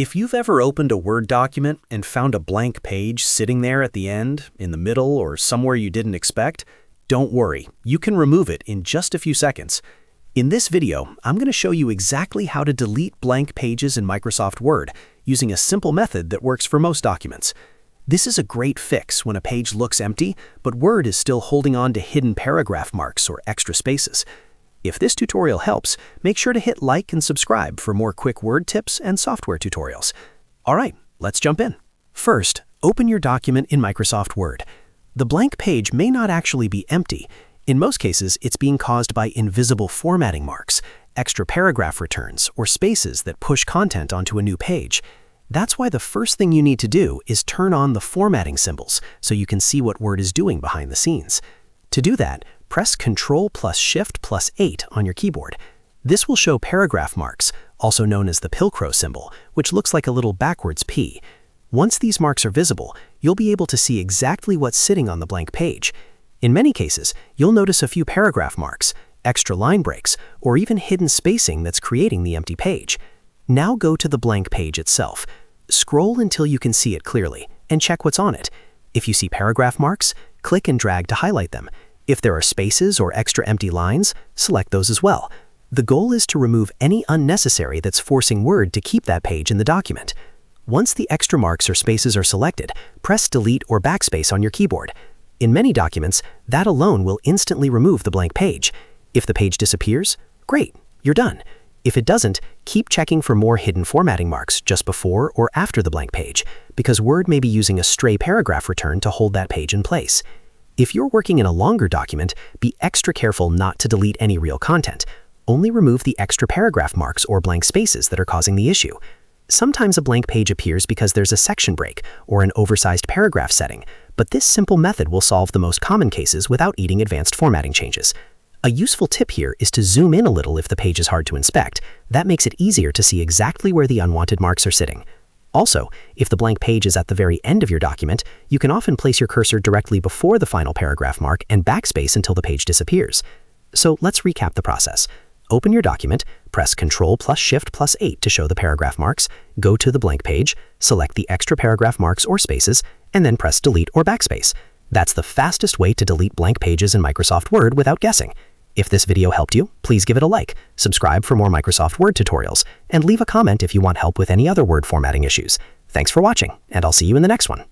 If you've ever opened a Word document and found a blank page sitting there at the end, in the middle, or somewhere you didn't expect, don't worry, you can remove it in just a few seconds. In this video, I'm going to show you exactly how to delete blank pages in Microsoft Word using a simple method that works for most documents. This is a great fix when a page looks empty, but Word is still holding on to hidden paragraph marks or extra spaces. If this tutorial helps, make sure to hit like and subscribe for more quick Word tips and software tutorials. All right, let's jump in. First, open your document in Microsoft Word. The blank page may not actually be empty. In most cases, it's being caused by invisible formatting marks, extra paragraph returns, or spaces that push content onto a new page. That's why the first thing you need to do is turn on the formatting symbols so you can see what Word is doing behind the scenes. To do that, press Ctrl plus Shift plus 8 on your keyboard. This will show paragraph marks, also known as the Pilcrow symbol, which looks like a little backwards P. Once these marks are visible, you'll be able to see exactly what's sitting on the blank page. In many cases, you'll notice a few paragraph marks, extra line breaks, or even hidden spacing that's creating the empty page. Now go to the blank page itself. Scroll until you can see it clearly, and check what's on it. If you see paragraph marks, click and drag to highlight them. If there are spaces or extra empty lines, select those as well. The goal is to remove any unnecessary that's forcing Word to keep that page in the document. Once the extra marks or spaces are selected, press Delete or Backspace on your keyboard. In many documents, that alone will instantly remove the blank page. If the page disappears, great, you're done. If it doesn't, keep checking for more hidden formatting marks just before or after the blank page, because Word may be using a stray paragraph return to hold that page in place. If you're working in a longer document, be extra careful not to delete any real content. Only remove the extra paragraph marks or blank spaces that are causing the issue. Sometimes a blank page appears because there's a section break or an oversized paragraph setting, but this simple method will solve the most common cases without needing advanced formatting changes. A useful tip here is to zoom in a little if the page is hard to inspect. That makes it easier to see exactly where the unwanted marks are sitting. Also, if the blank page is at the very end of your document, you can often place your cursor directly before the final paragraph mark and backspace until the page disappears. So let's recap the process. Open your document, press Ctrl plus Shift plus 8 to show the paragraph marks, go to the blank page, select the extra paragraph marks or spaces, and then press Delete or Backspace. That's the fastest way to delete blank pages in Microsoft Word without guessing. If this video helped you, please give it a like, subscribe for more Microsoft Word tutorials, and leave a comment if you want help with any other Word formatting issues. Thanks for watching, and I'll see you in the next one.